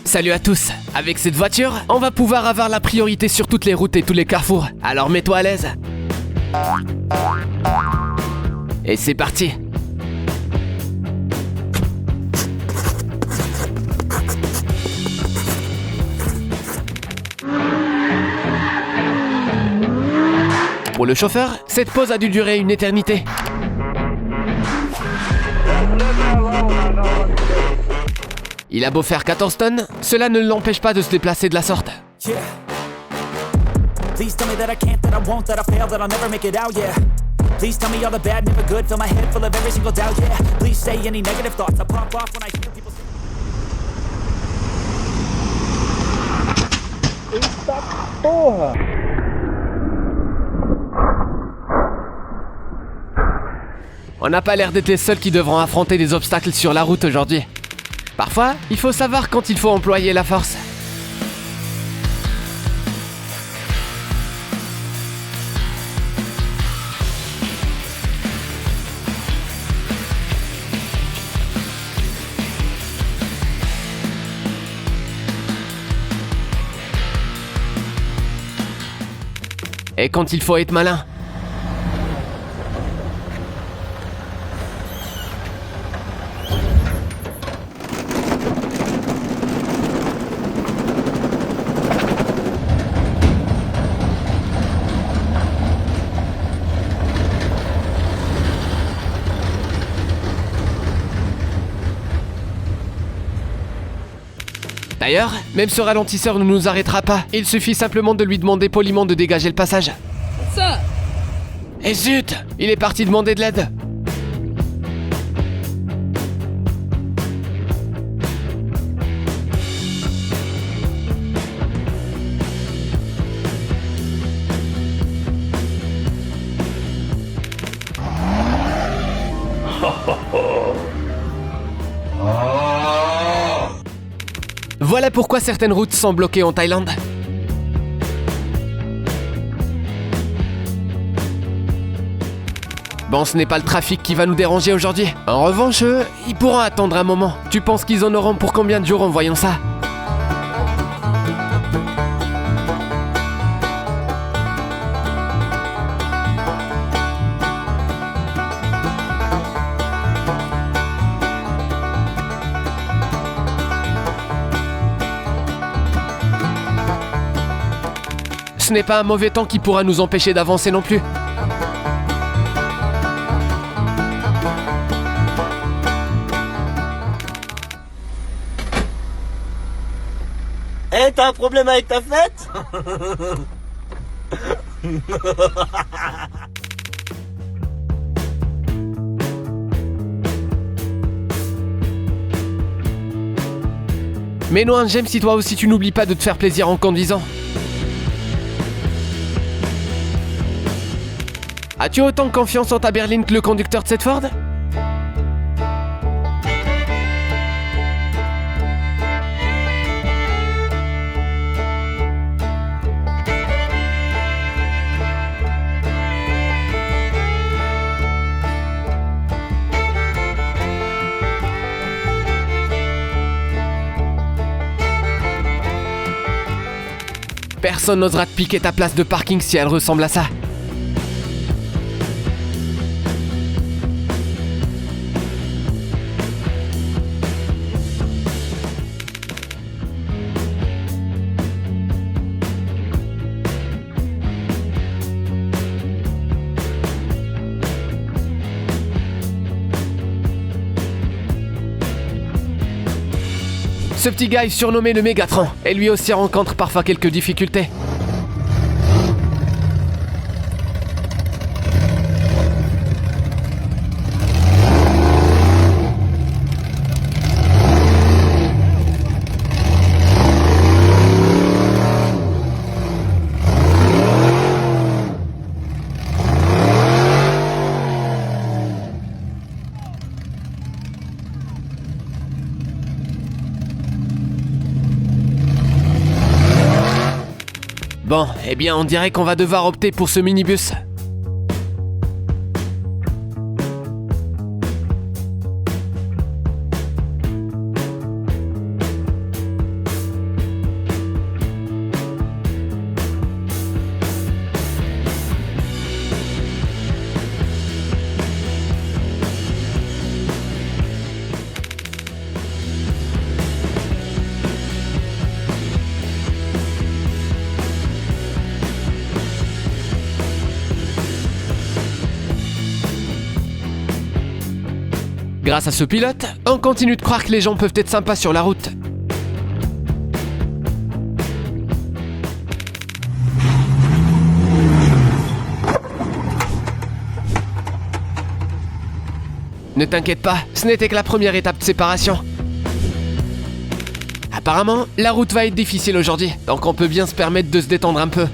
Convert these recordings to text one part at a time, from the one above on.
Salut à tous. Avec cette voiture, on va pouvoir avoir la priorité sur toutes les routes et tous les carrefours. Alors mets-toi à l'aise. Et c'est parti. Pour le chauffeur, cette pause a dû durer une éternité. Il a beau faire 14 tonnes, cela ne l'empêche pas de se déplacer de la sorte. Please tell me that I can't, that I won't, that I fail, that I'll never make it out, yeah. Please tell me all the bad, never good, fill my head full of every single doubt, yeah. Please say any negative thoughts, I pop off when I hear people say... Eita porra! On n'a pas l'air d'être les seuls qui devront affronter des obstacles sur la route aujourd'hui. Parfois, il faut savoir quand il faut employer la force. Et quand il faut être malin. D'ailleurs, même ce ralentisseur ne nous arrêtera pas. Il suffit simplement de lui demander poliment de dégager le passage. Ça. Et zut, il est parti demander de l'aide. Voilà pourquoi certaines routes sont bloquées en Thaïlande. Bon, ce n'est pas le trafic qui va nous déranger aujourd'hui. En revanche, eux, ils pourront attendre un moment. Tu penses qu'ils en auront pour combien de jours en voyant ça ? Ce n'est pas un mauvais temps qui pourra nous empêcher d'avancer non plus. Eh, t'as un problème avec ta fête? Mais non, j'aime si toi aussi tu n'oublies pas de te faire plaisir en conduisant. As-tu autant confiance en ta berline que le conducteur de cette Ford ? Personne n'osera te piquer ta place de parking si elle ressemble à ça. Ce petit gars est surnommé le Mégatron, et lui aussi rencontre parfois quelques difficultés. Bon, eh bien on dirait qu'on va devoir opter pour ce minibus. Grâce à ce pilote, on continue de croire que les gens peuvent être sympas sur la route. Ne t'inquiète pas, ce n'était que la première étape de séparation. Apparemment, la route va être difficile aujourd'hui, donc on peut bien se permettre de se détendre un peu.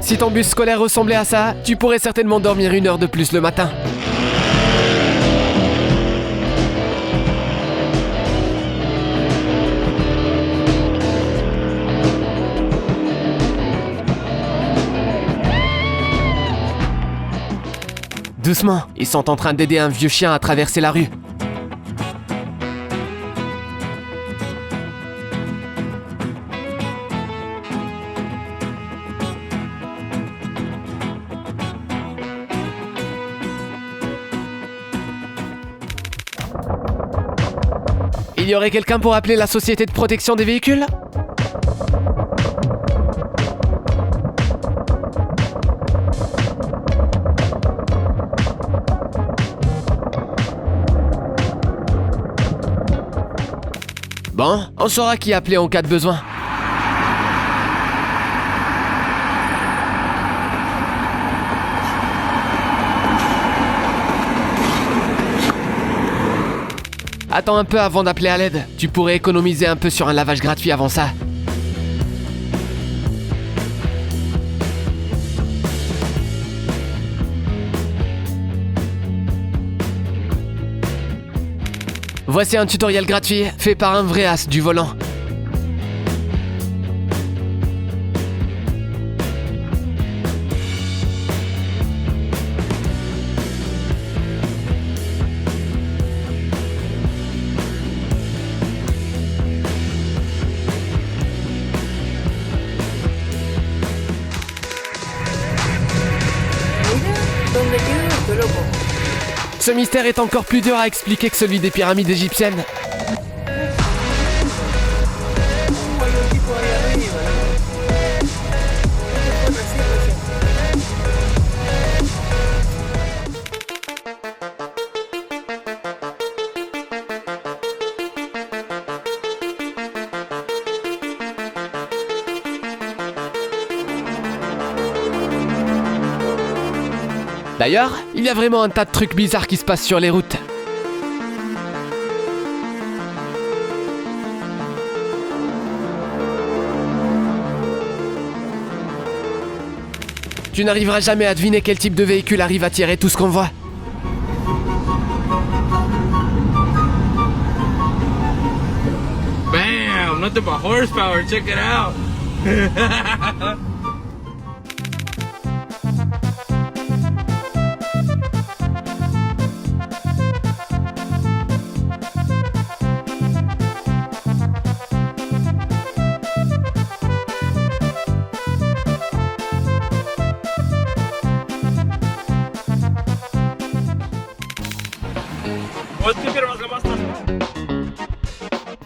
Si ton bus scolaire ressemblait à ça, tu pourrais certainement dormir 1 heure de plus le matin. Doucement, ils sont en train d'aider un vieux chien à traverser la rue. Il y aurait quelqu'un pour appeler la société de protection des véhicules ? Bon, on saura qui appeler en cas de besoin. Attends un peu avant d'appeler à l'aide. Tu pourrais économiser un peu sur un lavage gratuit avant ça. Voici un tutoriel gratuit fait par un vrai as du volant. Ce mystère est encore plus dur à expliquer que celui des pyramides égyptiennes. D'ailleurs, il y a vraiment un tas de trucs bizarres qui se passent sur les routes. Tu n'arriveras jamais à deviner quel type de véhicule arrive à tirer tout ce qu'on voit. Bam! Nothing but horsepower, check it out!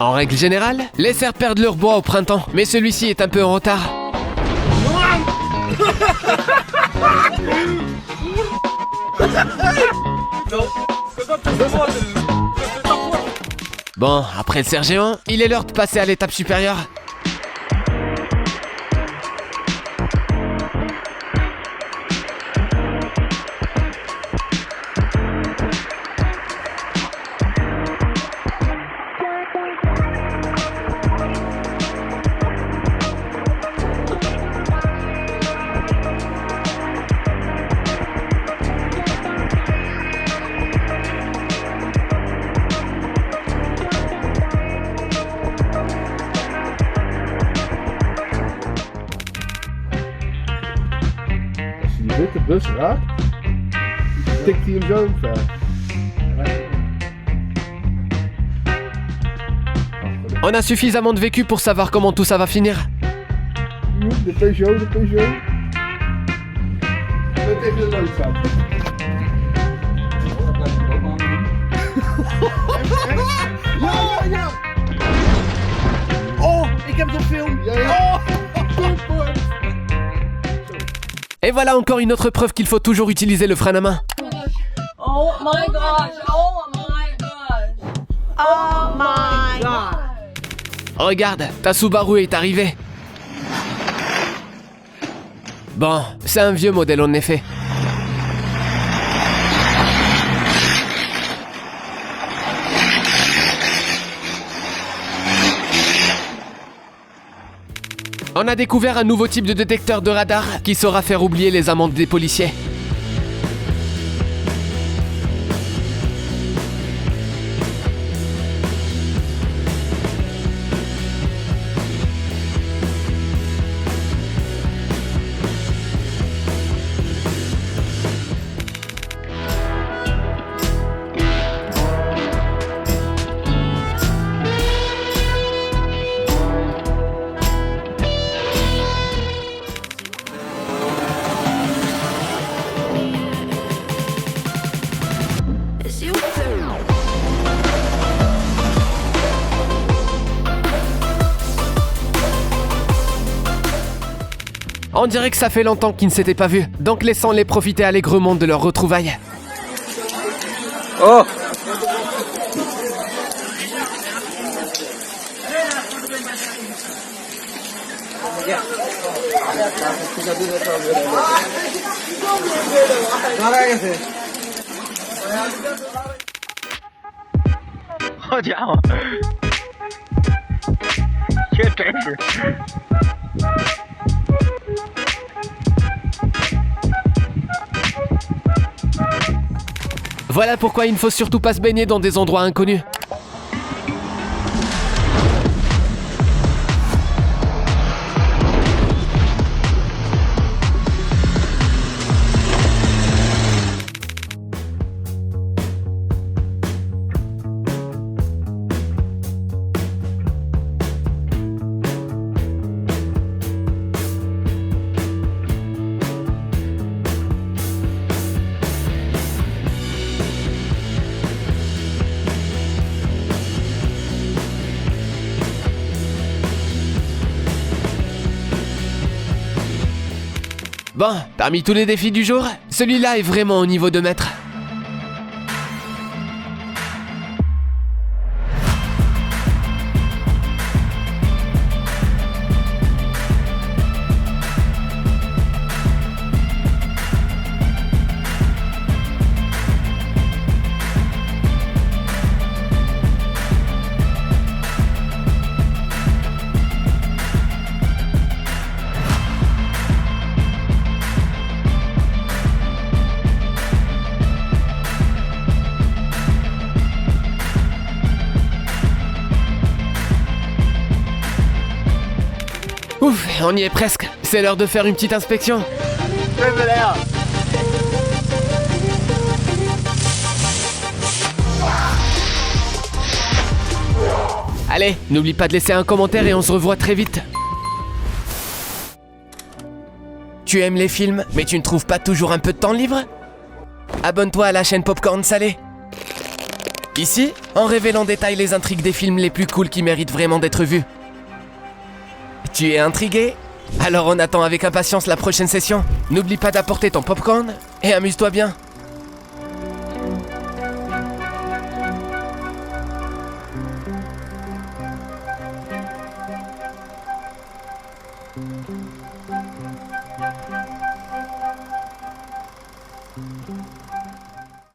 En règle générale, les cerfs perdent leur bois au printemps, mais celui-ci est un peu en retard. Bon, après le cerf géant, il est l'heure de passer à l'étape supérieure. Als je die witte bus raakt, tikt hij hem zo ver. On a suffisamment de vécu pour savoir comment tout ça va finir. De Peugeot. Dat tegen de noodzaak. Ja! Oh, ik heb het op film. Ja. Et voilà encore une autre preuve qu'il faut toujours utiliser le frein à main. Oh my gosh! Oh my gosh! Oh my god! Regarde, ta Subaru est arrivée. Bon, c'est un vieux modèle en effet. On a découvert un nouveau type de détecteur de radar qui saura faire oublier les amendes des policiers. On dirait que ça fait longtemps qu'ils ne s'étaient pas vus, donc laissons-les profiter allègrement de leur retrouvaille. Oh.好家伙，这真是。 Voilà pourquoi il ne faut surtout pas se baigner dans des endroits inconnus. Bon, parmi tous les défis du jour, celui-là est vraiment au niveau de maître. Ouf, on y est presque. C'est l'heure de faire une petite inspection. Allez, n'oublie pas de laisser un commentaire et on se revoit très vite. Tu aimes les films, mais tu ne trouves pas toujours un peu de temps libre? Abonne-toi à la chaîne Popcorn Salé. Ici, on révèle en détail les intrigues des films les plus cools qui méritent vraiment d'être vus. Tu es intrigué? Alors on attend avec impatience la prochaine session. N'oublie pas d'apporter ton popcorn et amuse-toi bien.